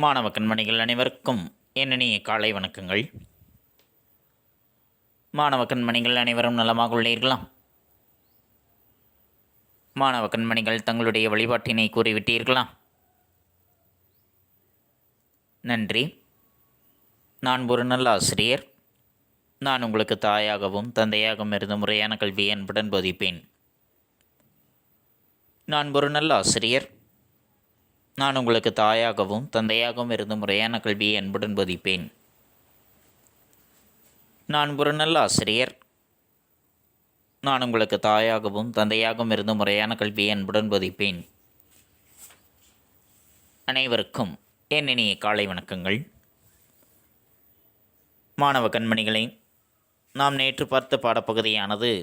மாணவ கண்மணிகள் அனைவருக்கும் என்னிய காலை வணக்கங்கள். மாணவ கண்மணிகள் அனைவரும் நலமாக உள்ளீர்களா? மாணவ கண்மணிகள் தங்களுடைய வழிபாட்டினை கூறிவிட்டீர்களா? நன்றி. நான் ஒரு நல்ல ஆசிரியர். நான் உங்களுக்கு தாயாகவும் தந்தையாகவும் இருந்து முறையான கல்வியை அன்புடன் போதிப்பேன். நான் ஒரு நல்ல ஆசிரியர். நான் உங்களுக்கு தாயாகவும் தந்தையாகவும் இருந்து முறையான கல்வியை அன்புடன் போதிப்பேன். நான் ஒரு நல்ல ஆசிரியர். நான் உங்களுக்கு தாயாகவும் தந்தையாகவும் இருந்து முறையான கல்வியை அன்புடன் போதிப்பேன். அனைவருக்கும் என் இனிய காலை வணக்கங்கள். மாணவ கண்மணிகளை, நாம் நேற்று பார்த்த பாடப்பகுதியானது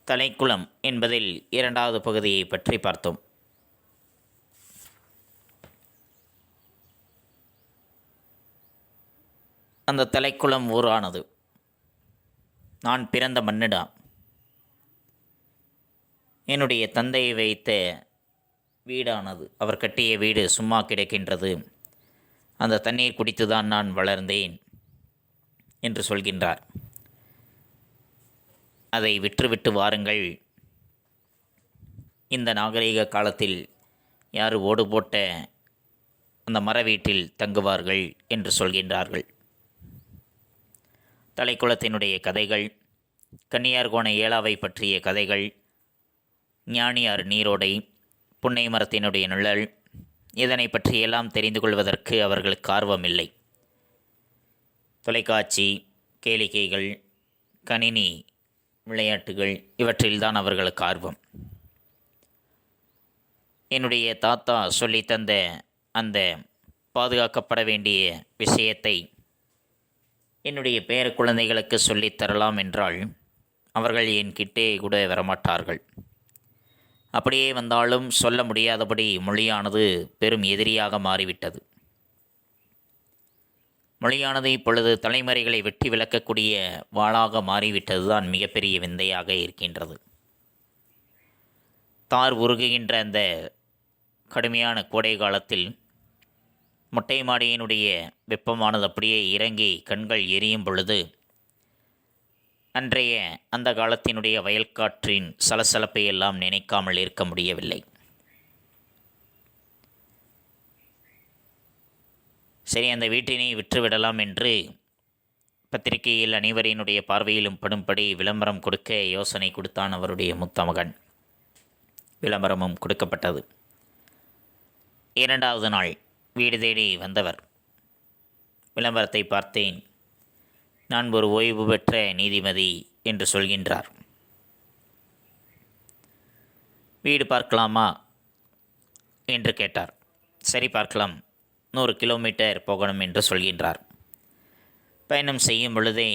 தலைக்குளம் என்பதில் இரண்டாவது பகுதியை பற்றி பார்த்தோம். அந்த தலைக்குளம் ஊரானது நான் பிறந்த மண்ணிடம் என்னுடைய தந்தையை வைத்த வீடானது, அவர் கட்டிய வீடு சும்மா கிடக்கின்றது. அந்த தண்ணீர் குடித்துதான் நான் வளர்ந்தேன் என்று சொல்கின்றார். அதை விற்றுவிட்டு வாருங்கள், இந்த நாகரிக காலத்தில் யார் ஓடு போட்ட அந்த மர வீட்டில் தங்குவார்கள் என்று சொல்கின்றார்கள். தலைக்குளத்தினுடைய கதைகள், கன்னியார்கோண ஏலாவை பற்றிய கதைகள், ஞானியார் நீரோடை, புன்னை மரத்தினுடைய நிழல், இதனை பற்றியெல்லாம் தெரிந்து கொள்வதற்கு அவர்களுக்கு ஆர்வமில்லை. தொலைக்காட்சி, கேளிக்கைகள், கணினி விளையாட்டுகள் இவற்றில்தான் அவர்களுக்கு ஆர்வம். என்னுடைய தாத்தா சொல்லித்தந்த அந்த பாதுகாக்கப்பட வேண்டிய விஷயத்தை என்னுடைய பேர குழந்தைகளுக்கு சொல்லித்தரலாம் என்றால் அவர்கள் என் கிட்டே கூட வரமாட்டார்கள். அப்படியே வந்தாலும் சொல்ல முடியாதபடி மொழியானது பெரும் எதிரியாக மாறிவிட்டது. மொழியானது இப்பொழுது தலைமுறைகளை வெட்டி விளக்கக்கூடிய வாளாக மாறிவிட்டது தான் மிகப்பெரிய விந்தையாக இருக்கின்றது. தார் உருகுகின்ற அந்த கடுமையான கோடை காலத்தில் மொட்டை மாடியினுடைய வெப்பமானது அப்படியே இறங்கி கண்கள் எரியும் பொழுது அன்றைய அந்த காலத்தினுடைய வயல்காற்றின் சலசலப்பை எல்லாம் நினைக்காமல் இருக்க முடியவில்லை. சரி, அந்த வீட்டினை விற்றுவிடலாம் என்று பத்திரிகையில் அனைவரினுடைய பார்வையிலும் படும்படி விளம்பரம் கொடுக்க யோசனை கொடுத்தான் அவருடைய மூத்த மகன். விளம்பரமும் கொடுக்கப்பட்டது. இரண்டாவது நாள் வீடு தேடி வந்தவர் விளம்பரத்தை பார்த்தேன். நான் ஒரு ஓய்வு பெற்ற நீதிபதி என்று சொல்கின்றார். வீடு பார்க்கலாமா என்று கேட்டார். சரி, பார்க்கலாம். 100 கிலோமீட்டர் போகணும் என்று சொல்கின்றார். பயணம் செய்யும் பொழுதே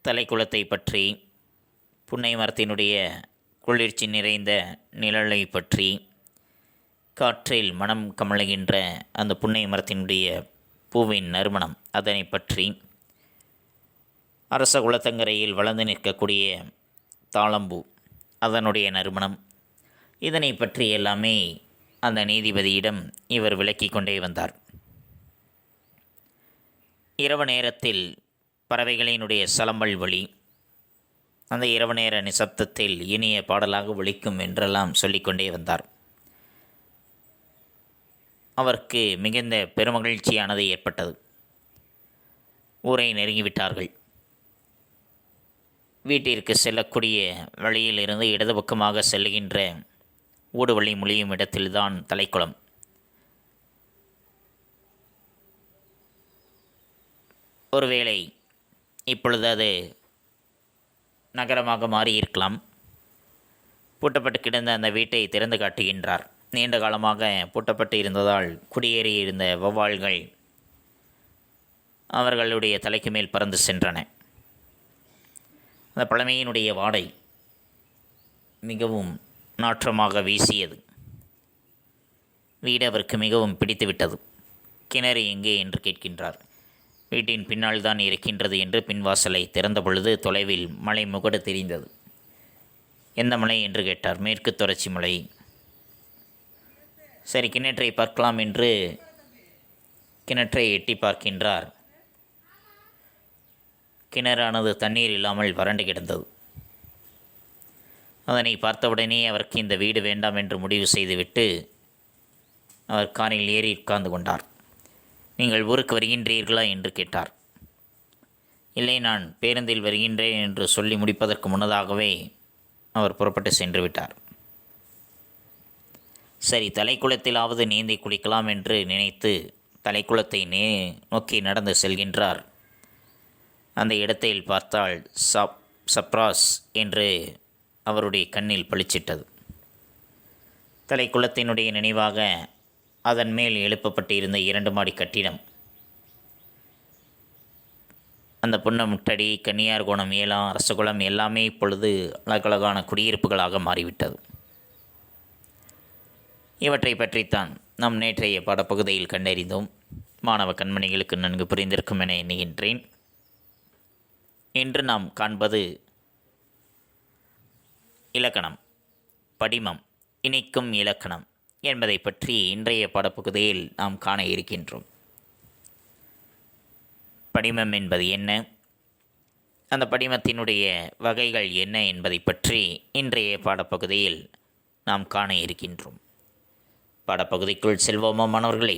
தலைக்குளத்தை பற்றி, புன்னை மரத்தினுடைய குளிர்ச்சி நிறைந்த நிழலை பற்றி, காற்றில் மனம் கமழுகின்ற அந்த புன்னை மரத்தினுடைய பூவின் நறுமணம் அதனை பற்றி, அரச குளத்தங்கரையில் வளர்ந்து நிற்கக்கூடிய தாளம்பூ அதனுடைய நறுமணம், இதனை பற்றி எல்லாமே அந்த நீதிபதியிடம் இவர் விளக்கி கொண்டே வந்தார். இரவு நேரத்தில் பறவைகளினுடைய சலம்பல் ஒலி அந்த இரவு நேர நிசப்தத்தில் இனிய பாடலாக ஒலிக்கும் என்றெல்லாம் சொல்லிக்கொண்டே வந்தார். அவருக்கு மிகுந்த பெருமகிழ்ச்சியானது ஏற்பட்டது. ஊரை நெருங்கிவிட்டார்கள். வீட்டிற்கு செல்லக்கூடிய வழியிலிருந்து இடது பக்கமாக செல்லுகின்ற ஊடுவழி முழியும் இடத்தில்தான் தலைக்குளம். ஒருவேளை இப்பொழுது அது நகரமாக மாறியிருக்கலாம். பூட்டப்பட்டு கிடந்த அந்த வீட்டை திறந்து காட்டுகின்றார். நீண்ட காலமாக பூட்டப்பட்டு இருந்ததால் குடியேறி இருந்த வௌவால்கள் அவர்களுடைய தலைக்கு மேல் பறந்து சென்றன. அந்த பழமையினுடைய வாடை மிகவும் நாற்றமாக வீசியது. வீடு அவருக்கு மிகவும் பிடித்துவிட்டது. கிணறு எங்கே என்று கேட்கின்றார். வீட்டின் பின்னால் தான் இருக்கின்றது என்று பின்வாசலை திறந்த பொழுது தொலைவில் மலை முகடு தெரிந்தது. எந்த மலை என்று கேட்டார். மேற்கு தொடர்ச்சி மலை. சரி, கிணற்றை பார்க்கலாம் என்று கிணற்றை எட்டி பார்க்கின்றார். கிணறானது தண்ணீர் இல்லாமல் வறண்டு கிடந்தது. அதனை பார்த்தவுடனே அவருக்கு இந்த வீடு வேண்டாம் என்று முடிவு செய்துவிட்டு அவர் காரில் ஏறி உட்கார்ந்து கொண்டார். நீங்கள் ஊருக்கு வருகின்றீர்களா என்று கேட்டார். இல்லை, நான் பேருந்தில் வருகின்றேன் என்று சொல்லி முடிப்பதற்கு முன்னதாகவே அவர் புறப்பட்டு சென்று விட்டார். சரி, தலைக்குளத்திலாவது நீந்தி குளிக்கலாம் என்று நினைத்து தலைக்குளத்தை நோக்கி நடந்து செல்கின்றார். அந்த இடத்தில் பார்த்தால் சப்ராஸ் என்று அவருடைய கண்ணில் பளிச்சிட்டது. தலைக்குளத்தினுடைய நினைவாக அதன் மேல் எழுப்பப்பட்டு இருந்த 2 மாடி கட்டிடம், அந்த புன்னமுட்டடி, கன்னியார்கோணம், ஏலம், அரசகுளம் எல்லாமே இப்பொழுது அழகழகான குடியிருப்புகளாக மாறிவிட்டது. இவற்றை பற்றித்தான் நாம் நேற்றைய பாடப்பகுதியில் கண்டறிந்தோம். மாணவ கண்மணிகளுக்கு நன்கு புரிந்திருக்கும் என எண்ணுகின்றேன். இன்று நாம் காண்பது இலக்கணம், படிமம், இணைக்கும் இலக்கணம் என்பதை பற்றி இன்றைய பாடப்பகுதியில் நாம் காண இருக்கின்றோம். படிமம் என்பது என்ன, அந்த படிமத்தினுடைய வகைகள் என்ன என்பதை பற்றி இன்றைய பாடப்பகுதியில் நாம் காண இருக்கின்றோம். பாடப்பகுதிக்குள் செல்வோமா மாணவர்களே?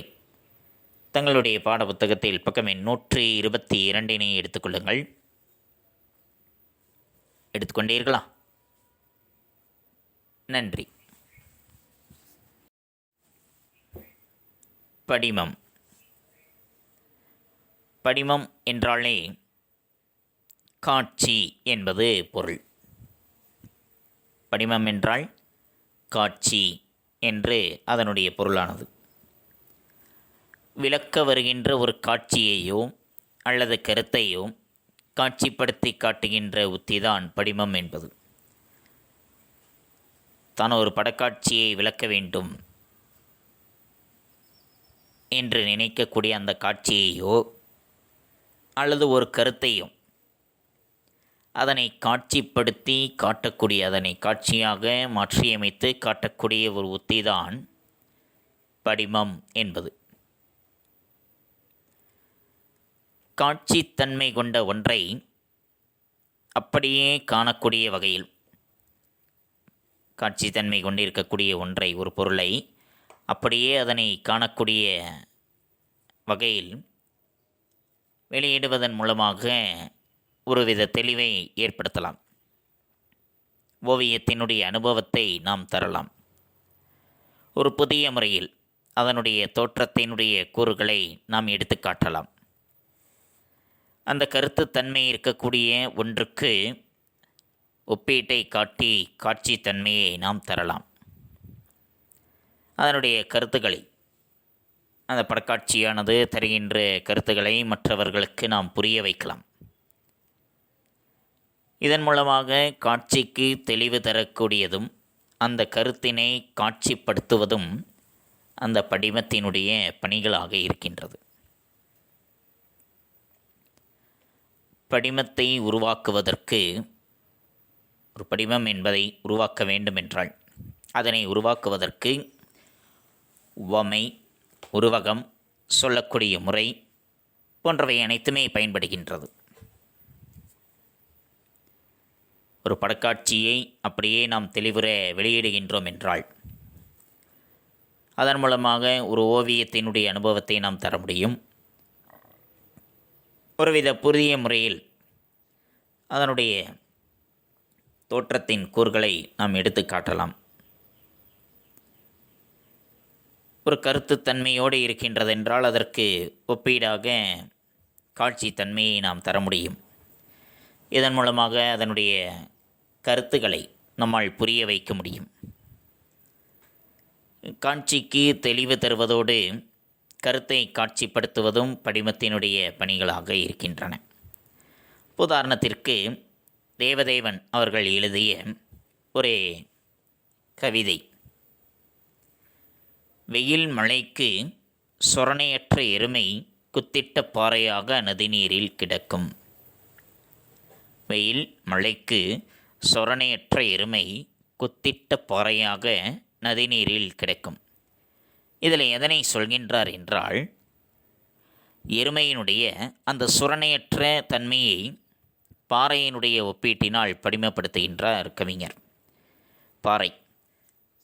தங்களுடைய பாடப்புத்தகத்தில் பக்கம் எண் 122 எடுத்துக்கொள்ளுங்கள். எடுத்துக்கொண்டீர்களா? நன்றி. படிமம். படிமம் என்றாலே காட்சி என்பது பொருள். படிமம் என்றால் காட்சி என்று அதனுடைய பொருளானது. விளக்க வருகின்ற ஒரு காட்சியையோ அல்லது கருத்தையோ காட்சிப்படுத்தி காட்டுகின்ற உத்திதான் படிமம் என்பது. தான் ஒரு படக்காட்சியை விளக்க வேண்டும் என்று நினைக்கக்கூடிய அந்த காட்சியையோ அல்லது ஒரு கருத்தையோ அதனை காட்சிப்படுத்தி காட்டக்கூடிய, அதனை காட்சியாக மாற்றியமைத்து காட்டக்கூடிய ஒரு உத்திதான் படிமம் என்பது. காட்சித்தன்மை கொண்ட ஒன்றை அப்படியே காணக்கூடிய வகையில், காட்சித்தன்மை கொண்டிருக்கக்கூடிய ஒன்றை, ஒரு பொருளை அப்படியே அதனை காணக்கூடிய வகையில் வெளியிடுவதன் மூலமாக ஒருவித தெளிவை ஏற்படுத்தலாம். ஓவியத்தினுடைய அனுபவத்தை நாம் தரலாம். ஒரு புதிய முறையில் அதனுடைய தோற்றத்தினுடைய கூறுகளை நாம் எடுத்து காட்டலாம். அந்த கருத்துத்தன்மை இருக்கக்கூடிய ஒன்றுக்கு ஒப்பீட்டை காட்டி காட்சித்தன்மையை நாம் தரலாம். அதனுடைய கருத்துக்களை, அந்த படக்காட்சியானது தருகின்ற கருத்துக்களை மற்றவர்களுக்கு நாம் புரிய வைக்கலாம். இதன் மூலமாக காட்சிக்கு தெளிவு தரக்கூடியதும் அந்த கருத்தினை காட்சிப்படுத்துவதும் அந்த படிமத்தினுடைய பணிகளாக இருக்கின்றது. படிமத்தை உருவாக்குவதற்கு, ஒரு படிமம் என்பதை உருவாக்க வேண்டுமென்றால் அதனை உருவாக்குவதற்கு உவமை, உருவகம், சொல்லக்கூடிய முறை போன்றவை அனைத்துமே பயன்படுகின்றது. ஒரு படக்காட்சியை அப்படியே நாம் தெளிவுற வெளியிடுகின்றோம் என்றால் அதன் மூலமாக ஒரு ஓவியத்தினுடைய அனுபவத்தை நாம் தர முடியும். ஒருவித புதிய முறையில் அதனுடைய தோற்றத்தின் கூறுகளை நாம் எடுத்து காட்டலாம். ஒரு கருத்துத்தன்மையோடு இருக்கின்றதென்றால் அதற்கு ஒப்பீடாக காட்சித்தன்மையை நாம் தர முடியும். இதன் மூலமாக அதனுடைய கருத்துக்களை நம்மால் புரிய வைக்க முடியும். காட்சிக்கு தெளிவு தருவதோடு கருத்தை காட்சிப்படுத்துவதும் படிமத்தினுடைய பணிகளாக இருக்கின்றன. உதாரணத்திற்கு தேவதேவன் அவர்கள் எழுதிய ஒரு கவிதை. வெயில் மழைக்கு சொரணையற்ற எருமை குத்திட்ட பாறையாக நதிநீரில் கிடக்கும். வெயில் மழைக்கு சொரணையற்ற எருமை குத்திட்ட பாறையாக நதிநீரில் கிடக்கும். இதில் எதனை சொல்கின்றார் என்றால், எருமையினுடைய அந்த சுரணையற்ற தன்மையை பாறையினுடைய ஒப்பீட்டினால் படிமப்படுத்துகின்றார் கவிஞர்.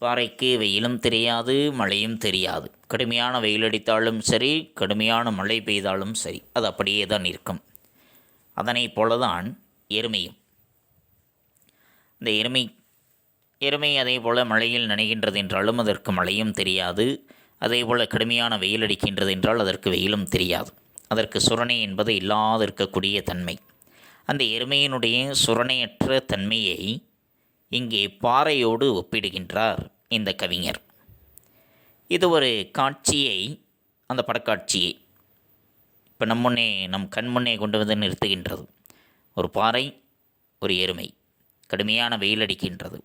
பாறைக்கு வெயிலும் தெரியாது, மழையும் தெரியாது. கடுமையான வெயில் அடித்தாலும் சரி, கடுமையான மழை பெய்தாலும் சரி, அது அப்படியே தான் இருக்கும். அதனைப் போலதான் எருமையும். இந்த எருமை அதே போல் மழையில் நனைகின்றது என்றாலும் அதற்கு மழையும் தெரியாது. அதே போல் கடுமையான வெயில் அடிக்கின்றது என்றால் அதற்கு வெயிலும் தெரியாது. அதற்கு சுரணை என்பது இல்லாது இருக்கக்கூடிய தன்மை. அந்த எருமையினுடைய சுரணையற்ற தன்மையை இங்கே பாறையோடு ஒப்பிடுகின்றார் இந்த கவிஞர். இது ஒரு காட்சியை, அந்த படக்காட்சியை இப்போ நம் கண் முன்னே கொண்டு வந்து நிறுத்துகின்றது. ஒரு பாறை, ஒரு எருமை. கடுமையான வெயில் அடிக்கின்றது,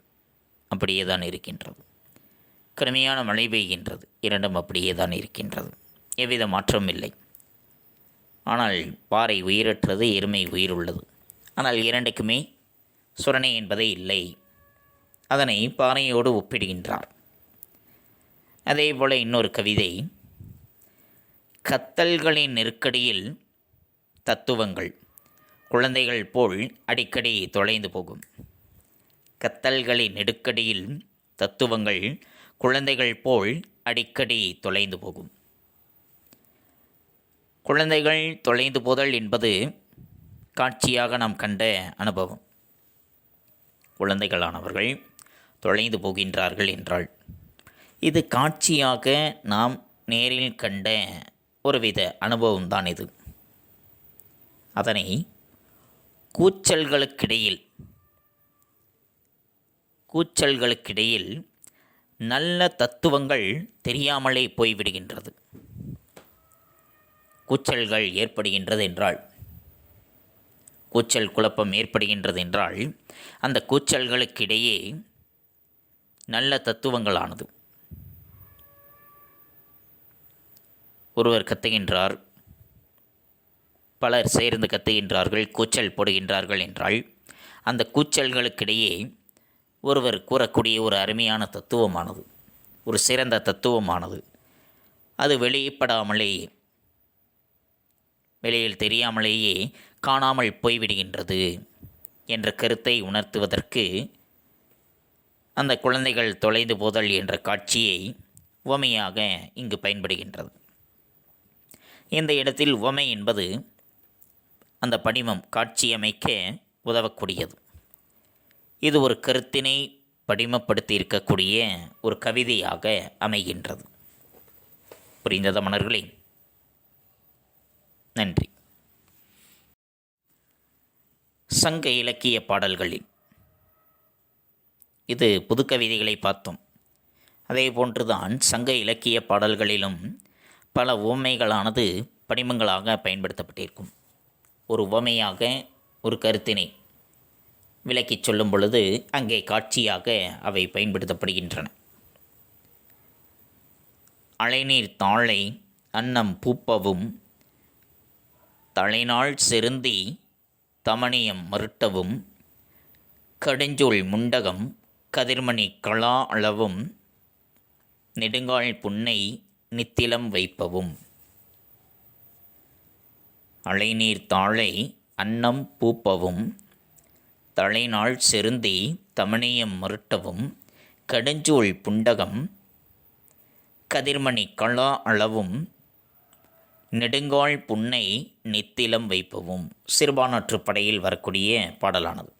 அப்படியே தான் இருக்கின்றது. கடுமையான மழை பெய்கின்றது, இரண்டும் அப்படியே தான் இருக்கின்றது. எவ்வித மாற்றமும் இல்லை. ஆனால் பாறை உயிரற்றது, எருமை உயிர் உள்ளது. ஆனால் இரண்டுக்குமே சுரணை என்பதே இல்லை. அதனை பாறையோடு ஒப்பிடுகின்றார். அதே போல் இன்னொரு கவிதை, கத்தல்களின் நெருக்கடியில் தத்துவங்கள் குழந்தைகள் போல் அடிக்கடி தொலைந்து போகும். கத்தல்களின் நெருக்கடியில் தத்துவங்கள் குழந்தைகள் போல் அடிக்கடி தொலைந்து போகும். குழந்தைகள் தொலைந்து போதல் என்பது காட்சியாக நாம் கண்ட அனுபவம். குழந்தைகளானவர்கள் தொலைந்து போகின்றார்கள் என்றால் இது காட்சியாக நாம் நேரில் கண்ட ஒருவித அனுபவம்தான் இது. அதனை கூச்சல்களுக்கிடையில் நல்ல தத்துவங்கள் தெரியாமலே போய்விடுகின்றது. கூச்சல்கள் ஏற்படுகின்றது என்றால், கூச்சல் குழப்பம் ஏற்படுகின்றது என்றால், அந்த கூச்சல்களுக்கிடையே நல்ல தத்துவங்களானது. ஒருவர் கத்துகின்றார், பலர் சேர்ந்து கத்துகின்றார்கள், கூச்சல் போடுகின்றார்கள் என்றால், அந்த கூச்சல்களுக்கிடையே ஒருவர் கூறக்கூடிய ஒரு அருமையான தத்துவமானது, ஒரு சிறந்த தத்துவமானது, அது வெளிப்படாமலேயே, வெளியில் தெரியாமலேயே காணாமல் போய்விடுகின்றது என்ற கருத்தை உணர்த்துவதற்கு அந்த குழந்தைகள் தொலைந்து போதல் என்ற காட்சியை உவமையாக இங்கு பயன்படுகின்றது. இந்த இடத்தில் உவமை என்பது அந்த படிமம் காட்சியமைக்க உதவக்கூடியது. இது ஒரு கருத்தினை படிமப்படுத்தி இருக்கக்கூடிய ஒரு கவிதையாக அமைகின்றது. புரிந்ததா மலர்களே? நன்றி. சங்க இலக்கிய பாடல்களில் இது புதுக்கவிதைகளை பார்த்தோம். அதே போன்றுதான் சங்க இலக்கிய பாடல்களிலும் பல உவமைகளானது படிமங்களாக பயன்படுத்தப்பட்டிருக்கும். ஒரு உவமையாக ஒரு கருத்தினை விளக்கிச் சொல்லும் பொழுது அங்கே காட்சியாக அவை பயன்படுத்தப்படுகின்றன. அலைநீர் தாழை அன்னம் பூப்பவும் தலைநாள் செருந்தி தமணியம் மருட்டவும் கடுஞ்சூள் முண்டகம் கதிர்மணி களா அளவும் நெடுங்கால் புன்னை நித்திலம் வைப்பவும். அலைநீர் தாழை அன்னம் பூப்பவும் தலைநாள் செருந்தி தமணியம் மருட்டவும் கடுஞ்சூள் புண்டகம் கதிர்மணி களா அளவும் நெடுங்கால் புன்னை நித்திலம் வைப்பவும். சிறுபானாற்றுப்படையில் வரக்கூடிய பாடலானது.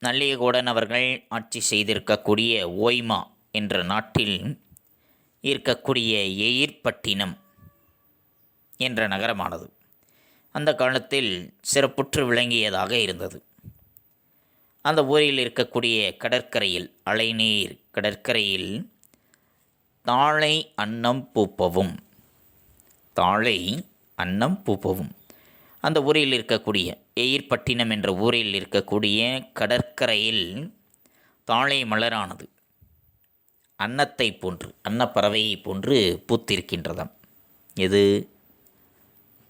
நல்லியகோடன் அவர்கள் ஆட்சி செய்திருக்கக்கூடிய ஓய்மா என்ற நாட்டில் இருக்கக்கூடிய எயிர்பட்டினம் என்ற நகரமானது அந்த காலத்தில் சிறப்புற்று விளங்கியதாக இருந்தது. அந்த ஊரில் இருக்கக்கூடிய கடற்கரையில், அலைநீர் கடற்கரையில் தாழை அன்னம் பூப்பவும் அந்த ஊரில் இருக்கக்கூடிய எயிர்பட்டினம் என்ற ஊரில் இருக்கக்கூடிய கடற்கரையில் தாழை மலரானது அன்னத்தை போன்று, அன்னப்பறவையை போன்று பூத்திருக்கின்றதாம். எது?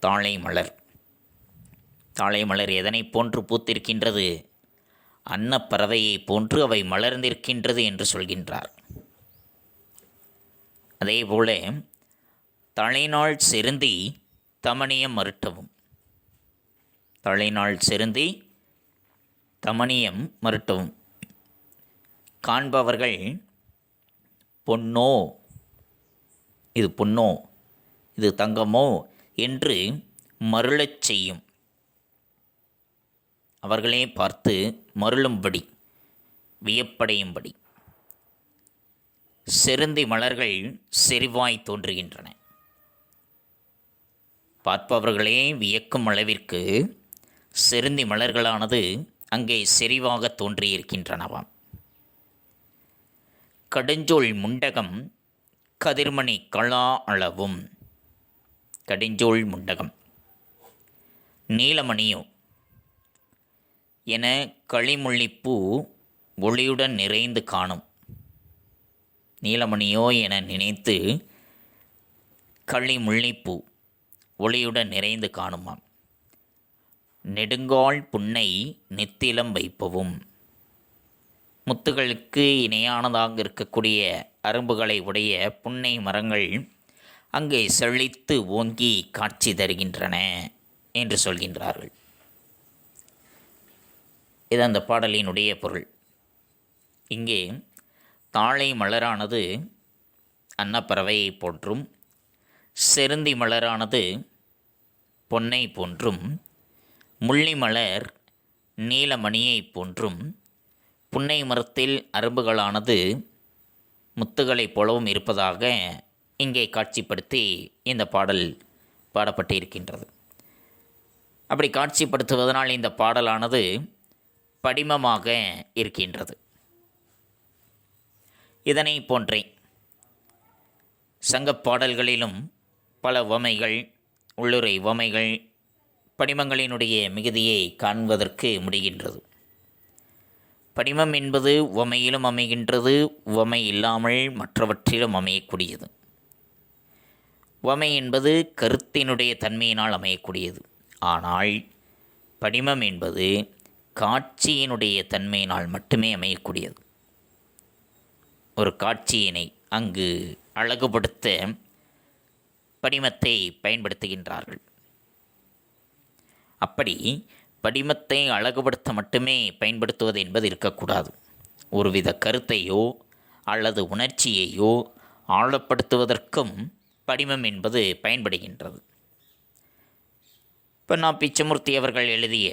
தாழை மலர். தாழை மலர் எதனை போன்று பூத்திருக்கின்றது? அன்னப்பறவையை போன்று அவை மலர்ந்திருக்கின்றது என்று சொல்கின்றார். அதேபோல தலைநாள் செருந்தி தமனியம் மருட்டவும். தலைநாள் செருந்தி தமனியம் மருட்டவும். காண்பவர்கள் பொன்னோ, இது பொன்னோ, இது தங்கமோ என்று மருளச் செய்யும். அவர்களே பார்த்து மருளும்படி, வியப்படையும்படி செருந்தி மலர்கள் செறிவாய் தோன்றுகின்றன. பார்ப்பவர்களே வியக்கும் அளவிற்கு செருந்தி மலர்களானது அங்கே செறிவாக தோன்றியிருக்கின்றனவாம். கடுஞ்சோள் முண்டகம் கதிர்மணி களா அளவும். கடுஞ்சோள் முண்டகம் நீலமணியோ என களிமுள்ளிப்பூ ஒளியுடன் நிறைந்து காணும். நீலமணியோ என நினைத்து களிமுள்ளிப்பூ ஒளியுடன் நிறைந்து காணுமாம். நெடுங்கால் புன்னை நெத்திலம் வைப்பவும். முத்துகளுக்கு இணையானதாக இருக்கக்கூடிய அரும்புகளை உடைய புன்னை மரங்கள் அங்கே செழித்து ஓங்கி காட்சி தருகின்றன என்று சொல்கின்றார்கள். இது அந்த பாடலினுடைய பொருள். இங்கே தாழை மலரானது அன்னப்பறவையை போன்றும், செருந்தி மலரானது பொன்னை போன்றும், முள்ளி மலர் நீலமணியை போன்றும், புன்னை மரத்தில் அரும்புகளானது முத்துகளைப் போலவும் இருப்பதாக இங்கே காட்சிப்படுத்தி இந்த பாடல் பாடப்பட்டு இருக்கின்றது. அப்படி காட்சிப்படுத்துவதனால் இந்த பாடலானது படிமமாக இருக்கின்றது. இதனை போன்றே சங்கப் பாடல்களிலும் பல உவமைகள், உள்ளுரை உவமைகள், படிமங்களினுடைய மிகுதியை காண்பதற்கு முடிகின்றது. படிமம் என்பது உவமையிலும் அமைகின்றது, உவமை இல்லாமல் மற்றவற்றிலும் அமையக்கூடியது. உவமை என்பது கருத்தினுடைய தன்மையினால் அமையக்கூடியது. ஆனால் படிமம் என்பது காட்சியினுடைய தன்மையினால் மட்டுமே அமையக்கூடியது. ஒரு காட்சியினை அங்கு அழகுபடுத்த படிமத்தை பயன்படுத்துகின்றார்கள். அப்படி படிமத்தை அழகுபடுத்த மட்டுமே பயன்படுத்துவது என்பது இருக்கக்கூடாது. ஒருவித கருத்தையோ அல்லது உணர்ச்சியையோ ஆழப்படுத்துவதற்கும் படிமம் என்பது பயன்படுகின்றது. இப்போ நான் பிச்சமூர்த்தி அவர்கள் எழுதிய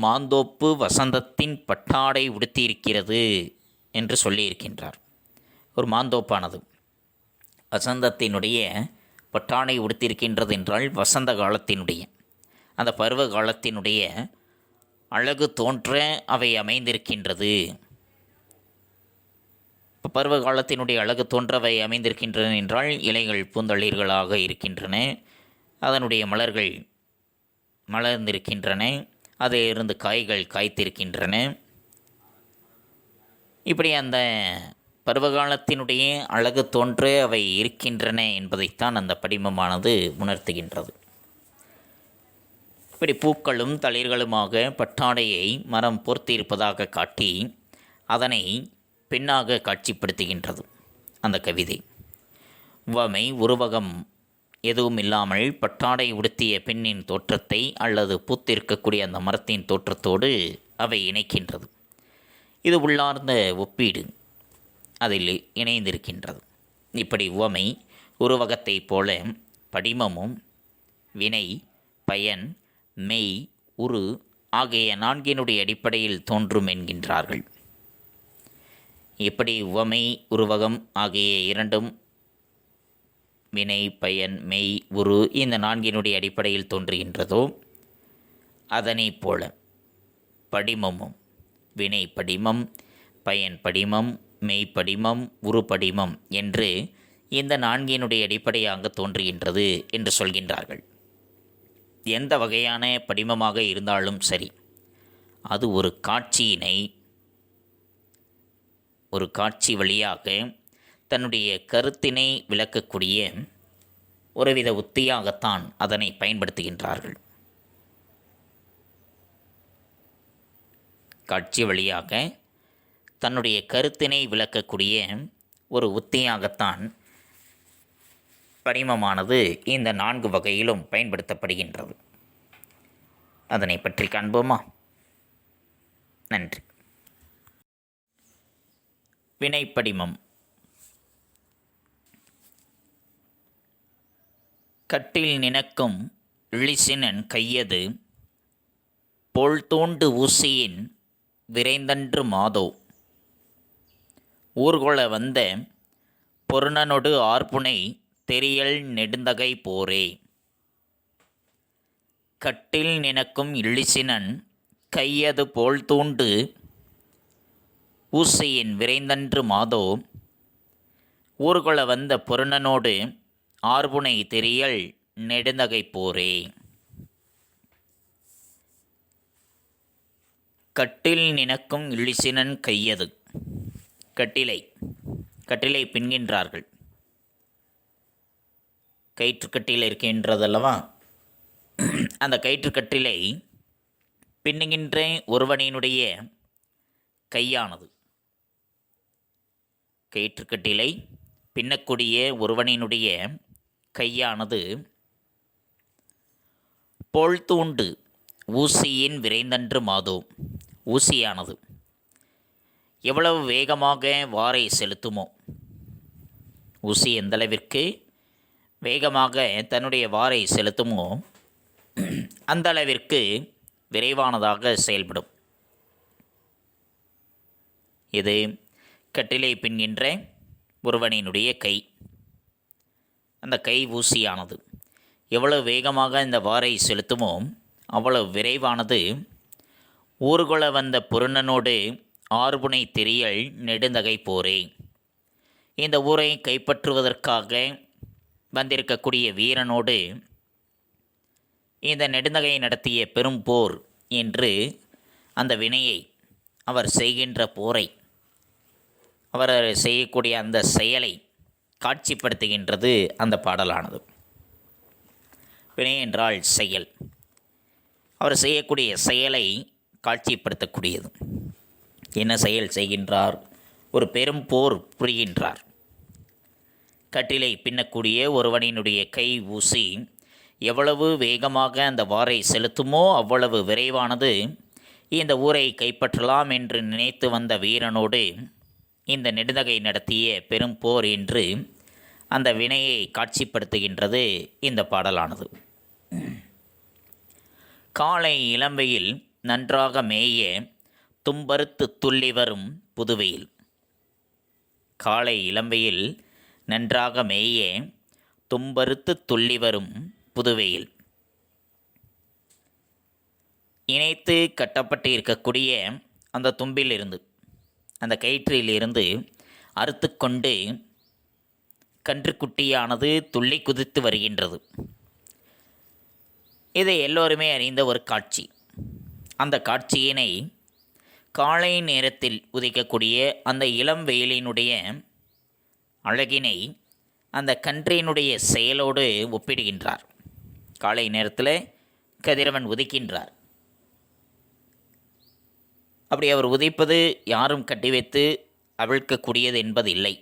மாந்தோப்பு வசந்தத்தின் பட்டாடை உடுத்தியிருக்கிறது என்று சொல்லியிருக்கின்றார். ஒரு மாந்தோப்பானது வசந்தத்தினுடைய பட்டாடை உடுத்தியிருக்கின்றது என்றால் வசந்த காலத்தினுடைய, அந்த பருவ காலத்தினுடைய அழகு தோன்ற அவை அமைந்திருக்கின்றது. இப்போ பருவ காலத்தினுடைய அழகு தோன்றவை அமைந்திருக்கின்றன என்றால் இலைகள் பூந்தளிர்களாக இருக்கின்றன, அதனுடைய மலர்கள் மலர்ந்திருக்கின்றன, அதிலிருந்து காய்கள் காய்த்திருக்கின்றன. இப்படி அந்த பருவகாலத்தினுடைய அழகு தோன்ற அவை இருக்கின்றன என்பதைத்தான் அந்த படிமமானது உணர்த்துகின்றது. இப்படி பூக்களும் தளிர்களுமாக பட்டாடையை மரம் போர்த்தியிருப்பதாக காட்டி அதனை பெண்ணாக காட்சிப்படுத்துகின்றது அந்த கவிதை. உவமை உருவகம் எதுவும் இல்லாமல் பட்டாடை உடுத்திய பெண்ணின் தோற்றத்தை அல்லது பூத்திருக்கக்கூடிய அந்த மரத்தின் தோற்றத்தோடு அவை இணைக்கின்றது. இது உள்ளார்ந்த ஒப்பீடு அதில் இணைந்திருக்கின்றது. இப்படி உவமை உருவகத்தைப் போல படிமமும் வினை, பயன், மெய், உரு ஆகிய நான்கினுடைய அடிப்படையில் தோன்றும் என்கின்றார்கள். எப்படி உவமை உருவகம் ஆகிய இரண்டும் வினை, பயன், மெய், உரு இந்த நான்கினுடைய அடிப்படையில் தோன்றுகின்றதோ அதனைப் போல படிமமும் வினை படிமம், பயன் படிமம், மெய் படிமம், உரு படிமம் என்று இந்த நான்கினுடைய அடிப்படையாக தோன்றுகின்றது என்று சொல்கின்றார்கள். எந்த வகையான படிமமாக இருந்தாலும் சரி, அது ஒரு காட்சியினை ஒரு காட்சி வழியாக தன்னுடைய கருத்தினை விளக்கக்கூடிய ஒருவித உத்தியாகத்தான் அதனை பயன்படுத்துகின்றார்கள். காட்சி வழியாக தன்னுடைய கருத்தினை விளக்கக்கூடிய ஒரு உத்தியாகத்தான் படிமமானது இந்த 4 வகையிலும் பயன்படுத்தப்படுகின்றது. அதனை பற்றி காண்போமா? நன்றி. வினைப்படிமம். கட்டில் நினக்கும் இழிசினன் கையது போழ்தூண்டு ஊசியின் விரைந்தன்று மாதோ ஊர்கொள வந்த பொருணனொடு ஆர்புனை தெரியல் நெடுந்தகை போரே. கட்டில் நினக்கும் இழிசினன் கையது போழ்தூண்டு ஊசியின் விரைந்தன்று மாதோ ஊர்கொள வந்த பொருணனோடு ஆர்புனை தெரியல் நெடுந்தகை போரே. கட்டில் நினக்கும் இழிசினன் கையது. கட்டிலை பின்கின்றார்கள். கயிற்றுக்கட்டில் இருக்கின்றதல்லவா, அந்த கயிற்றுக்கட்டிலை பின்னுகின்ற ஒருவனினுடைய கையானது, கயிற்றுக்கட்டிலை பின்னக்கூடிய ஒருவனினுடைய கையானது போழ்தூண்டு ஊசியின் விரைந்தன்று மாதோ, ஊசியானது எவ்வளவு வேகமாக வாரை செலுத்துமோ, ஊசி எந்தளவிற்கு வேகமாக தன்னுடைய வாரை செலுத்துமோ அந்த அளவிற்கு விரைவானதாக செயல்படும். இது கட்டிலை பின்கின்ற ஒருவனினுடைய கை. அந்த கை ஊசியானது எவ்வளவு வேகமாக இந்த வாரை செலுத்துமோ அவ்வளவு விரைவானது ஊர்கொள வந்த பொருணனோடு ஆர்புனை தெரியல் நெடுந்தகை போரே. இந்த ஊரை கைப்பற்றுவதற்காக வந்திருக்கக்கூடிய வீரனோடு இந்த நெடுந்தகை நடத்திய பெரும் போர் என்று அந்த வினையை, அவர் செய்கின்ற போரை, அவர் செய்யக்கூடிய அந்த செயலை காட்சிப்படுத்துகின்றது அந்த பாடலானது. வினை என்றால் செயல். அவர் செய்யக்கூடிய செயலை காட்சிப்படுத்தக்கூடியது. என்ன செயல் செய்கின்றார்? ஒரு பெரும் போர் புரிகின்றார். கட்டிலை பின்னக்கூடிய ஒருவனினுடைய கை ஊசி எவ்வளவு வேகமாக அந்த வாரை செலுத்துமோ அவ்வளவு விரைவானது இந்த ஊரை கைப்பற்றலாம் என்று நினைத்து வந்த வீரனோடு இந்த நெடுந்தகை நடத்திய பெரும் போர் என்று அந்த வினையை காட்சிப்படுத்துகின்றது இந்த பாடலானது. காலை இளம்பெயில் நன்றாக மேய தும்பறுத்து துள்ளி வரும் புதுவெயில். காலை இளம்பெயில் நன்றாக மேய தும்பறுத்து துள்ளி வரும் புதுவெயில். இணைத்து கட்டப்பட்டு இருக்கக்கூடிய அந்த தும்பிலிருந்து, அந்த கயிற்றிலிருந்து அறுத்து கொண்டு கன்றுக்குட்டியானது துள்ளி குதித்து வருகின்றது. இதை எல்லோருமே அறிந்த ஒரு காட்சி. அந்த காட்சியினை காலை நேரத்தில் உதிக்கக்கூடிய அந்த இளம் வெயிலினுடைய அழகினை அந்த கன்றினுடைய செயலோடு ஒப்பிடுகின்றார். காலை நேரத்தில் கதிரவன் உதிக்கின்றார். அப்படி அவர் உதிப்பது யாரும் கட்டி வைத்து அவிழ்க்கக்கூடியது என்பது இல்லை.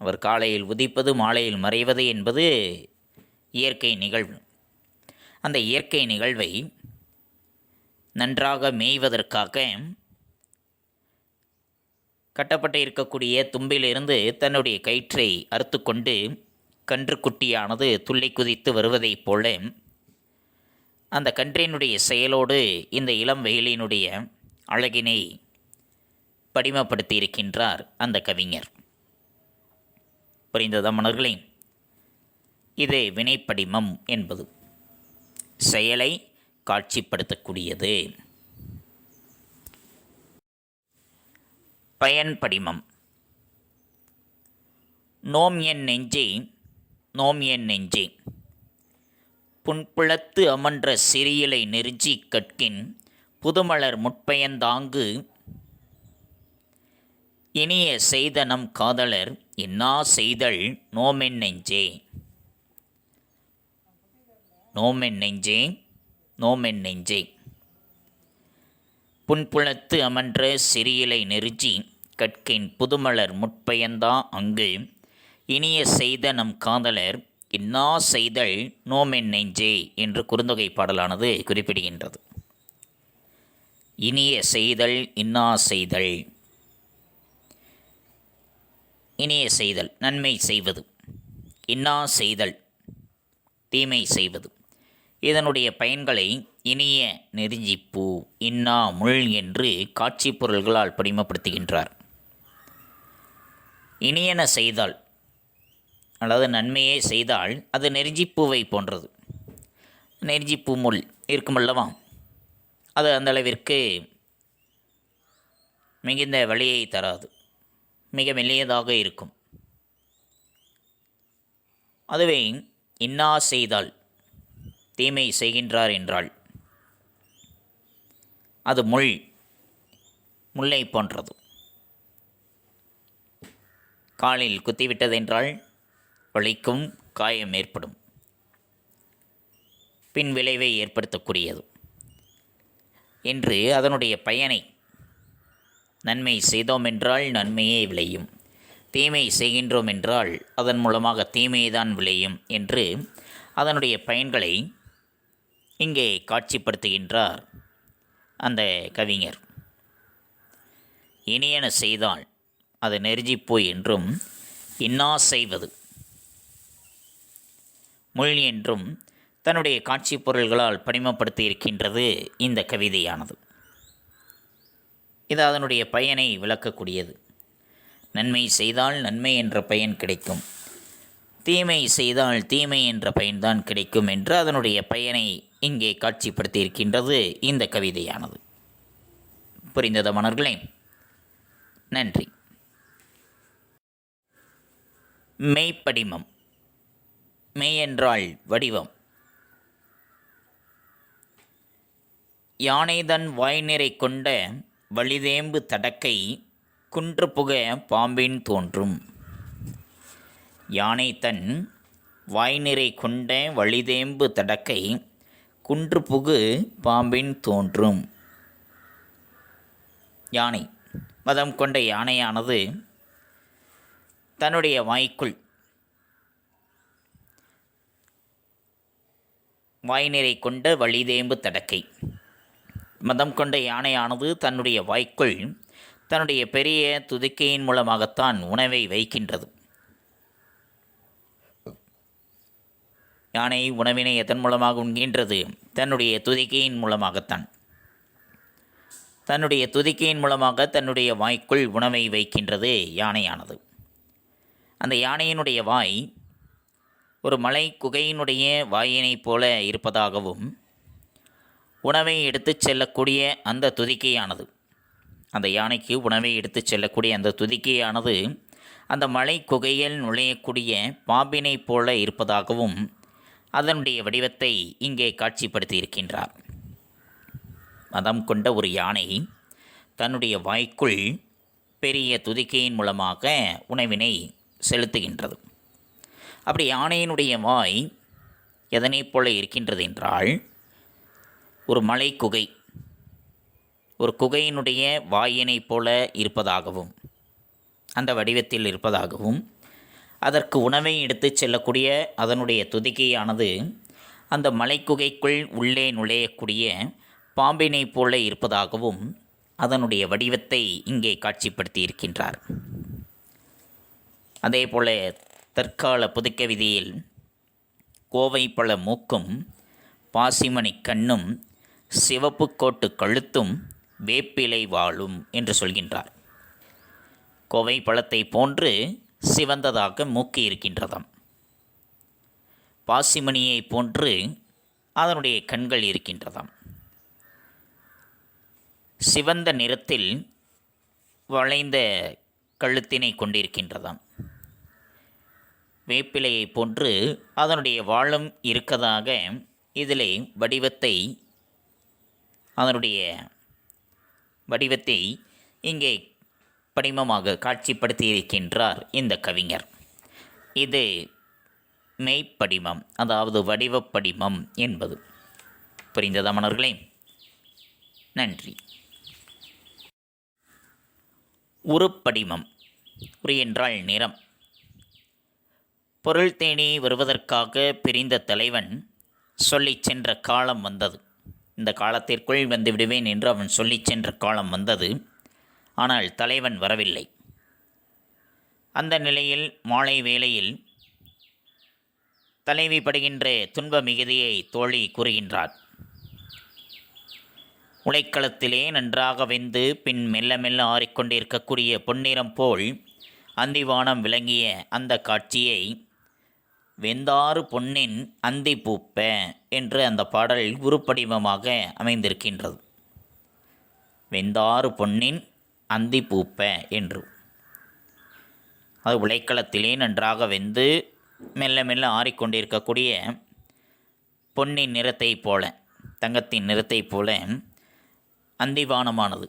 அவர் காலையில் உதிப்பது மாலையில் மறைவது என்பது இயற்கை நிகழ்வு. அந்த இயற்கை நிகழ்வை நன்றாக மேய்வதற்காக கட்டப்பட்டு இருக்கக்கூடிய தும்பிலிருந்து தன்னுடைய கயிற்றை அறுத்து கொண்டு கன்றுக்குட்டியானது துள்ளி குதித்து வருவதைப் போல அந்த கன்றினுடைய செயலோடு இந்த இளம் வெயிலினுடைய அழகினை படிமப்படுத்தி இருக்கின்றார் அந்த கவிஞர். புரிந்ததா மன்னர்களே? இது வினைப்படிமம் என்பது செயலை காட்சிப்படுத்தக்கூடியது. பயன்படிமம். நோம் என் நெஞ்சே, நோம் என் நெஞ்சே, புன்புலத்து அமன்ற சிறியலை நெருஞ்சி கட்கின் புதுமலர் முட்பயந்தாங்கு இனிய செய்த நம் காதலர் இன்னா செய்தல் நோமென் நெஞ்சே. நோமென் நெஞ்சே, நோமென் நெஞ்சே, புன்புலத்து அமன்ற சிறியலை நெருஞ்சி கட்கின் புதுமலர் முட்பயந்தா அங்கு இனிய செய்த நம் காதலர் இன்னா செய்தல் நோமென் நெஞ்சே என்று குறுந்தொகை பாடலானது குறிப்பிடுகின்றது. இனிய செய்தல் இன்னா செய்தல். இனிய செய்தல் நன்மை செய்வது, இன்னா செய்தல் தீமை செய்வது. இதனுடைய பயன்களை இனிய நெருஞ்சிப்பூ இன்னா முள் என்று காட்சி பொருள்களால் படிமப்படுத்துகின்றார். இனியன செய்தால், அதாவது நன்மையே செய்தால் அது நெருஞ்சிப்பூவை போன்றது. நெருஞ்சிப்பூ முள் இருக்குமல்லவா, அது அந்தளவிற்கு மிகுந்த வலியை தராது, மிக மெல்லியதாக இருக்கும். அதுவே இன்னா செய்தால் தீமை செய்கின்றார் என்றால் அது முல்லை போன்றது. காலில் குத்திவிட்டதென்றால் வலிக்கும், காயம் ஏற்படும், பின் விளைவை ஏற்படுத்தக்கூடியது என்று அதனுடைய பயனை நன்மை செய்தோம் என்றால் நன்மையே விளையும், தீமை செய்கின்றோம் என்றால் அதன் மூலமாக தீமைதான் விளையும் என்று அதனுடைய பயன்களை இங்கே காட்சிப்படுத்துகின்றார் அந்த கவிஞர். இனியன செய்தால் அது நெருஞ்சிப்பூ என்றும், இன்னா செய்வது முள் என்றும் தன்னுடைய காட்சி பொருள்களால் படிமப்படுத்தி இருக்கின்றது இந்த கவிதையானது. இது அதனுடைய பயனை விளக்கக்கூடியது. நன்மை செய்தால் நன்மை என்ற பயன் கிடைக்கும், தீமை செய்தால் தீமை என்ற பயன்தான் கிடைக்கும் என்று அதனுடைய பயனை இங்கே காட்சிப்படுத்தி இருக்கின்றது இந்த கவிதையானது. புரிந்ததா மாணவர்களே? நன்றி. மெய்ப்படிமம். மெய் என்றால் வடிவம். யானைதன் வாய்நிறை கொண்ட வலிதேம்பு தடக்கை குன்று புக பாம்பின் தோன்றும். யானை தன் வாய்நிறை கொண்ட வலிதேம்பு தடக்கை குன்று புகு பாம்பின் தோன்றும். யானை, மதம் கொண்ட யானையானது தன்னுடைய வாய்க்குள், வாய்நிறை கொண்ட வலிதேம்பு தடக்கை, மதம் கொண்ட யானையானது தன்னுடைய வாய்க்குள் தன்னுடைய பெரிய துதிக்கையின் மூலமாகத்தான் உணவை வைக்கின்றது. யானை உணவினை எதன் மூலமாக உண்கின்றது? தன்னுடைய துதிக்கையின் மூலமாகத்தான். தன்னுடைய துதிக்கையின் மூலமாக தன்னுடைய வாய்க்குள் உணவை வைக்கின்றது யானையானது. அந்த யானையினுடைய வாய் ஒரு மலை குகையினுடைய வாயினைப் போல இருப்பதாகவும், உணவை எடுத்துச் செல்லக்கூடிய அந்த துதிக்கையானது, அந்த யானைக்கு உணவை எடுத்துச் செல்லக்கூடிய அந்த துதிக்கையானது அந்த மலை குகையில் நுழையக்கூடிய பாம்பினைப் போல இருப்பதாகவும் அதனுடைய வடிவத்தை இங்கே காட்சிப்படுத்தி இருக்கின்றார். மதம் கொண்ட ஒரு யானை தன்னுடைய வாய்க்குள் பெரிய துதிக்கையின் மூலமாக உணவினை செலுத்துகின்றது. அப்படி யானையினுடைய வாய் எதனைப் போல இருக்கின்றது என்றால், ஒரு மலை குகை, ஒரு குகையினுடைய வாயினைப் போல இருப்பதாகவும், அந்த வடிவத்தில் இருப்பதாகவும், அதற்கு உணவை எடுத்துச் செல்லக்கூடிய அதனுடைய துதிக்கையானது அந்த மலைக்குகைக்குள் உள்ளே நுழையக்கூடிய பாம்பினைப் போல இருப்பதாகவும் அதனுடைய வடிவத்தை இங்கே காட்சிப்படுத்தி இருக்கின்றார். அதேபோல தற்கால புதுக்கவிதையில் கோவை பழ மூக்கும், பாசிமணி கண்ணும், சிவப்பு கோட்டு கழுத்தும், வேப்பிலை வாழும் என்று சொல்கின்றார். கோவை பழத்தை போன்று சிவந்ததாக மூக்கு இருக்கின்றதாம். பாசிமணியை போன்று அதனுடைய கண்கள் இருக்கின்றதாம். சிவந்த நிறத்தில் வளைந்த கழுத்தினை கொண்டிருக்கின்றதாம். வேப்பிலையை போன்று அதனுடைய வாழும் இருக்கதாக இதிலே அதனுடைய வடிவத்தை இங்கே படிமமாக காட்சிப்படுத்தி இருக்கின்றார் இந்த கவிஞர். இது மெய்ப்படிமம், அதாவது வடிவப்படிமம் என்பது. புரிந்ததா மாணவர்களே? நன்றி. உருப்படிமம். உரு என்றால் நிறம். பொருள் தேடி வருவதற்காக பிரிந்த தலைவன் சொல்லிச் சென்ற காலம் வந்தது. இந்த காலத்திற்குள் வந்து விடுவேன் என்று அவன் சொல்லிச் சென்ற காலம் வந்தது. ஆனால் தலைவன் வரவில்லை. அந்த நிலையில் மாலை வேளையில் தலைவி படுகின்ற துன்ப மிகுதியை தோழி கூறுகின்றார். உலைக்களத்திலே நன்றாக வெந்து பின் மெல்ல மெல்ல ஆறிக்கொண்டிருக்கக்கூடிய பொன்னிறம் போல் அந்திவானம் விளங்கிய அந்த காட்சியை வெந்தாறு பொன்னின் அந்தி பூப்ப என்று அந்த பாடல் உருப்படிவமாக அமைந்திருக்கின்றது. வெந்தாறு பொன்னின் அந்தி பூப்ப என்று அது உலைக்களத்திலே நன்றாக வெந்து மெல்ல மெல்ல ஆறிக்கொண்டிருக்கக்கூடிய பொன்னின் நிறத்தை போல, தங்கத்தின் நிறத்தை போல அந்திவானமானது,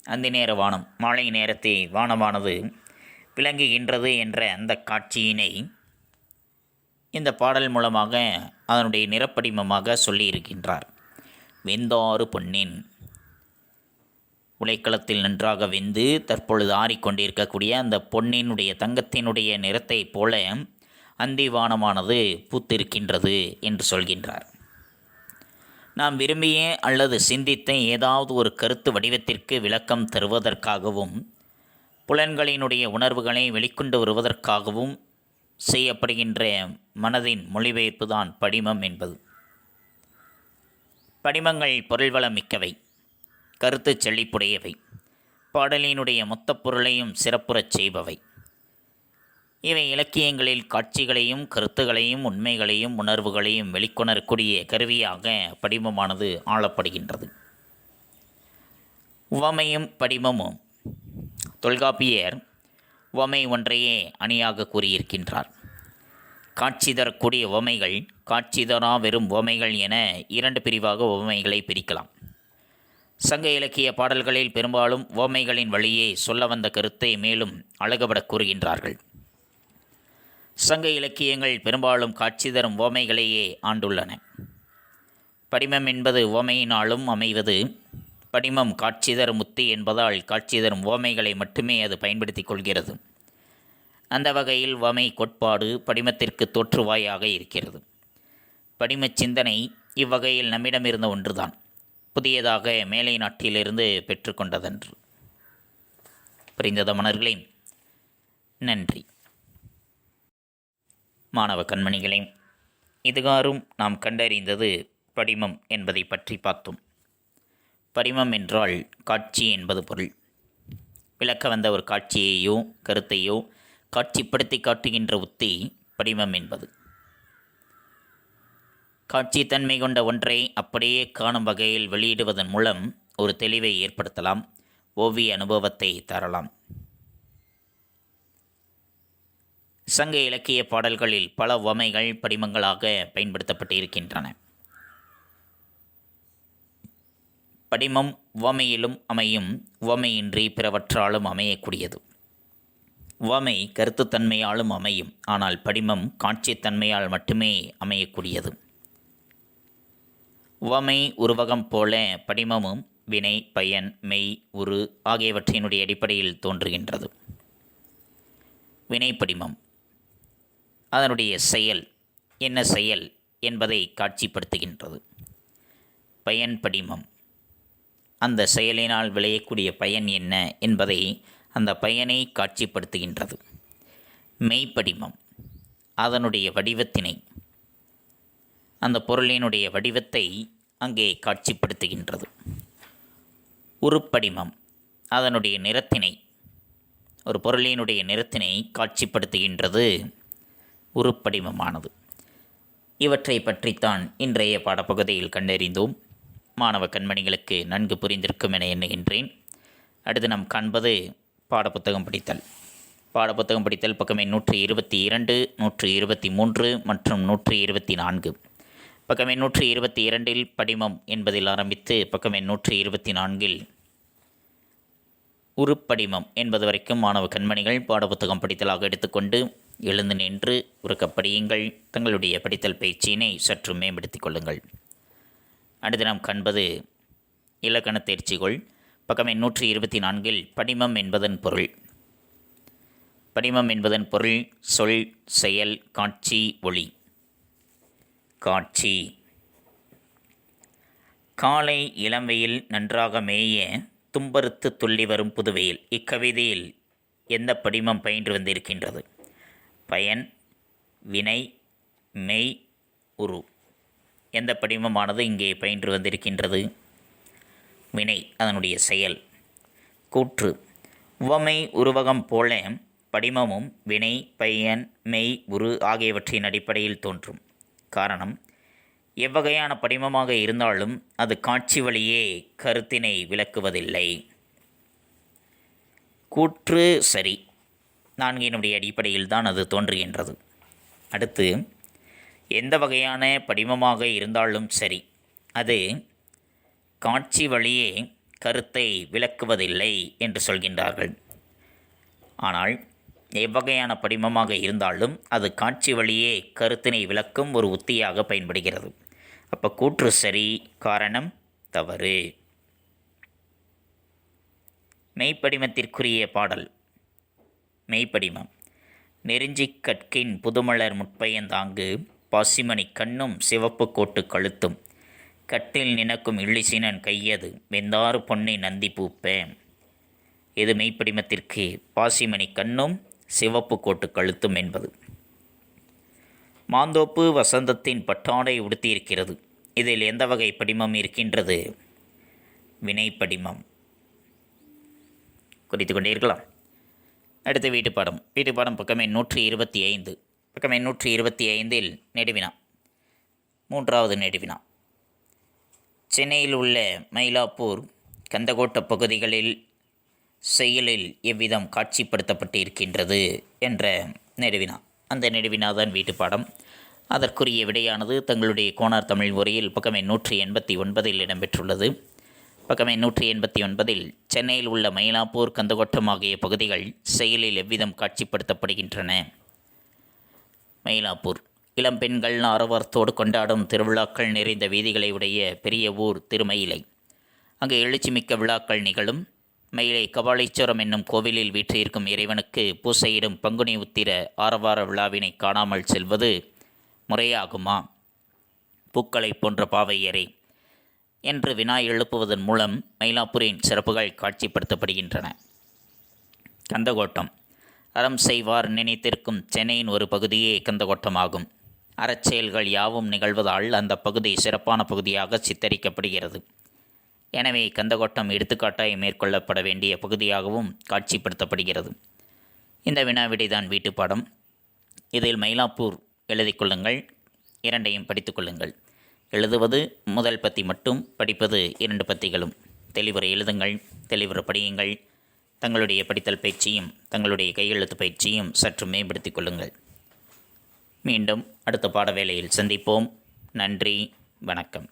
அந்தி நேர வானம், மாலை நேரத்தை வானமானது விளங்குகின்றது என்ற அந்த காட்சியினை இந்த பாடல் மூலமாக அதனுடைய நிறப்படிமமாக சொல்லியிருக்கின்றார். வெந்தாறு பொன்னின், உலைக்களத்தில் நன்றாக வெந்து தற்பொழுது ஆறிக்கொண்டிருக்கக்கூடிய அந்த பொன்னினுடைய தங்கத்தினுடைய நிறத்தை போல அந்திவானமானது பூத்திருக்கின்றது என்று சொல்கின்றார். நாம் விரும்பிய அல்லது சிந்தித்த ஏதாவது ஒரு கருத்து வடிவத்திற்கு விளக்கம் தருவதற்காகவும் புலன்களினுடைய உணர்வுகளை வெளிக்கொண்டு வருவதற்காகவும் செய்யப்படுகின்ற மனதின் மொழிபெயர்ப்பு தான் படிமம் என்பது. படிமங்கள் பொருள்வளம் மிக்கவை, கருத்து செழிப்புடையவை, பாடலினுடைய மொத்த பொருளையும் சிறப்புறச் செய்பவை. இவை இலக்கியங்களில் காட்சிகளையும் கருத்துகளையும் உண்மைகளையும் உணர்வுகளையும் வெளிக்கொணரக்கூடிய கருவியாக படிமமானது ஆளப்படுகின்றது. உவமையும் படிமமும். தொல்காப்பியர் உவமை ஒன்றையே அணியாக கூறியிருக்கின்றார். காட்சி தரக்கூடிய உவமைகள், காட்சி தரா வெறும் உவமைகள் என இரண்டு பிரிவாக உவமைகளை பிரிக்கலாம். சங்க இலக்கிய பாடல்களில் பெரும்பாலும் உவமைகளின் வழியே சொல்ல வந்த கருத்தை மேலும் அழகுபடக் கூறுகின்றார்கள். சங்க இலக்கியங்கள் பெரும்பாலும் காட்சி தரும் உவமைகளையே ஆண்டுள்ளன. படிமம் என்பது உவமையினாலும் அமைவது. படிமம் காட்சி தரும் உத்தி என்பதால் காட்சி தரும் உவமைகளை மட்டுமே அது பயன்படுத்தி கொள்கிறது. அந்த வகையில் உவமை கோட்பாடு படிமத்திற்கு தோற்றுவாயாக இருக்கிறது. படிமச் சிந்தனை இவ்வகையில் நம்மிடமிருந்த ஒன்றுதான், புதியதாக மேலை நாட்டிலிருந்து பெற்றுக்கொண்டதன்று. புரிந்தத மணர்களே? நன்றி. மாணவ கண்மணிகளே, இதுகாரும் நாம் கண்டறிந்தது படிமம் என்பதை பற்றி பார்த்தோம். படிமம் என்றால் காட்சி என்பது பொருள். விளக்க வந்த ஒரு காட்சியையோ கருத்தையோ காட்சிப்படுத்தி காட்டுகின்ற உத்தி படிமம் என்பது. காட்சி தன்மை கொண்ட ஒன்றை அப்படியே காணும் வகையில் வெளியிடுவதன் மூலம் ஒரு தெளிவை ஏற்படுத்தலாம், ஓவிய அனுபவத்தை தரலாம். சங்க இலக்கிய பாடல்களில் பல உவமைகள் படிமங்களாக பயன்படுத்தப்பட்டு இருக்கின்றன. படிமம் உவமையிலும் அமையும், உவமையின்றி பிறவற்றாலும் அமையக்கூடியது. உவமை கருத்துத்தன்மையாலும் அமையும், ஆனால் படிமம் காட்சித்தன்மையால் மட்டுமே அமையக்கூடியது. உவமை உருவகம் போல படிமமும் வினை, பயன், மெய், உரு ஆகியவற்றினுடைய அடிப்படையில் தோன்றுகின்றது. வினைப்படிமம் அதனுடைய செயல், என்ன செயல் என்பதை காட்சிப்படுத்துகின்றது. பயன் படிமம் அந்த செயலினால் விளையக்கூடிய பயன் என்ன என்பதை, அந்த பயனை காட்சிப்படுத்துகின்றது. மெய்ப்படிமம் அதனுடைய வடிவத்தினை, அந்த பொருளினுடைய வடிவத்தை அங்கே காட்சிப்படுத்துகின்றது. உருப்படிமம் அதனுடைய நிறத்தினை, ஒரு பொருளினுடைய நிறத்தினை காட்சிப்படுத்துகின்றது உருப்படிமமானது. இவற்றை பற்றித்தான் இன்றைய பாடப்பகுதியில் கண்டறிந்தோம். மாணவ கண்மணிகளுக்கு நன்கு புரிந்திருக்கும் என எண்ணுகின்றேன். அடுத்து நாம் காண்பது பாடப்புத்தகம் படித்தல். பாடப்புத்தகம் படித்தல் பக்கம் எண் 122, 123 மற்றும் 124. பக்கம் எண் 122 படிமம் என்பதில் ஆரம்பித்து பக்கம் எண் 124 உருப்படிமம் என்பது வரைக்கும் மாணவ கண்மணிகள் பாடப்புத்தகம் படித்தலாக எடுத்துக்கொண்டு எழுந்து நின்று உறக்கப்படியுங்கள். தங்களுடைய படித்தல் பயிற்சியினை சற்று மேம்படுத்திக் கொள்ளுங்கள். அடுத்து நாம் காண்பது இலக்கண தேர்ச்சிகள். பக்கம் எண் 124 படிமம் என்பதன் பொருள். படிமம் என்பதன் பொருள் சொல், செயல், காட்சி, ஒளி. காட்சி. காலை இளம்வெயில் நன்றாக மேய தும்பறுத்து துள்ளி வரும் புதுவெயில். இக்கவிதையில் எந்த படிமம் பயின்று வந்திருக்கின்றது? பயன், வினை, மெய், உரு. எந்த படிமமானது இங்கே பயின்று வந்திருக்கின்றது? வினை, அதனுடைய செயல். கூற்று. உவமை உருவகம் போல படிமமும் வினை, பயன், மெய், உரு ஆகியவற்றின் அடிப்படையில் தோன்றும். காரணம், எவ்வகையான படிமமாக இருந்தாலும் அது காட்சி வழியே கருத்தினை விளக்குவதில்லை. கூற்று சரி. நான்கினுடைய அடிப்படையில் தான் அது தோன்றுகின்றது. அடுத்து, எந்த வகையான படிமமாக இருந்தாலும் சரி, அது காட்சி வழியே கருத்தை விளக்குவதில்லை என்று சொல்கின்றார்கள். ஆனால் எவ்வகையான படிமமாக இருந்தாலும் அது காட்சி வழியே கருத்தினை விளக்கும் ஒரு உத்தியாக பயன்படுகிறது. அப்போ கூற்று சரி, காரணம் தவறு. மெய்ப்படிமத்திற்குரிய பாடல். மெய்ப்படிமம். நெருஞ்சி கற்கின் புதுமலர் முற்பயந்தாங்கு பாசிமணி கண்ணும் சிவப்பு கோட்டு கழுத்தும் கட்டில் நினக்கும் இழிசினன் கையது வெந்தாறு பொன்னி நந்தி பூப்பேன். இது மெய்ப்படிமத்திற்கு பாசிமணி கண்ணும் சிவப்பு கோட்டு கழுத்தும் என்பது. மாந்தோப்பு வசந்தத்தின் பட்டாடை உடுத்தியிருக்கிறது. இதில் எந்த வகை படிமம் இருக்கின்றது? வினைப்படிமம். குறித்து கொண்டே இருக்கலாம். அடுத்து வீட்டுப்பாடம். வீட்டுப்பாடம் பக்கம் எண் 125. பக்கம் எண் 125 நெடுவினா. 3வது நெடுவினா. சென்னையில் உள்ள மயிலாப்பூர், கந்தகோட்ட பகுதிகளில் செயலில் எவ்விதம் காட்சிப்படுத்தப்பட்டு இருக்கின்றது என்ற நெடுவினா. அந்த நெடுவினாதான் வீட்டுப்பாடம். அதற்குரிய விடையானது தங்களுடைய கோனார் தமிழ் உரையில் பக்கம் எண் 189 இடம்பெற்றுள்ளது. பக்கம் எண் 189 சென்னையில் உள்ள மயிலாப்பூர், கந்தகோட்டம் ஆகிய பகுதிகள் செயலில் எவ்விதம் காட்சிப்படுத்தப்படுகின்றன. மயிலாப்பூர் இளம் பெண்கள் ஆரவாரத்தோடு கொண்டாடும் திருவிழாக்கள் நிறைந்த வீதிகளை உடைய பெரிய ஊர் திருமயிலை. அங்கு எழுச்சிமிக்க விழாக்கள் நிகழும். மயிலை கபாலீஸ்வரம் என்னும் கோவிலில் வீற்றிருக்கும் இறைவனுக்கு பூசையிடும் பங்குனி உத்திர ஆரவார விழாவினை காணாமல் செல்வது முறையாகுமா? பூக்களை போன்ற பாவையரே என்று வினா எழுப்புவதன் மூலம் மயிலாப்பூரின் சிறப்புகள் காட்சிப்படுத்தப்படுகின்றன. கந்தகோட்டம். அறம் செய்வார் நினைத்திருக்கும் சென்னையின் ஒரு பகுதியே கந்தகோட்டமாகும். அறச்செயல்கள் யாவும் நிகழ்வதால் அந்த பகுதி சிறப்பான பகுதியாக சித்தரிக்கப்படுகிறது. எனவே கந்தகோட்டம் எடுத்துக்காட்டாய் மேற்கொள்ளப்பட வேண்டிய பகுதியாகவும் காட்சிப்படுத்தப்படுகிறது. இந்த வினாவிடைதான் வீட்டுப்பாடம். இதில் மயிலாப்பூர் எழுதி கொள்ளுங்கள், 2ஐயும் படித்து கொள்ளுங்கள். எழுதுவது முதல் பத்தி மட்டும், படிப்பது 2 பத்திகளும். தெளிவுரை எழுதுங்கள், தெளிவுரை படியுங்கள். தங்களுடைய படித்தல் பயிற்சியும் தங்களுடைய கையெழுத்து பயிற்சியும் சற்று மேம்படுத்திக் கொள்ளுங்கள். மீண்டும் அடுத்த பாட வேளையில் சந்திப்போம். நன்றி, வணக்கம்.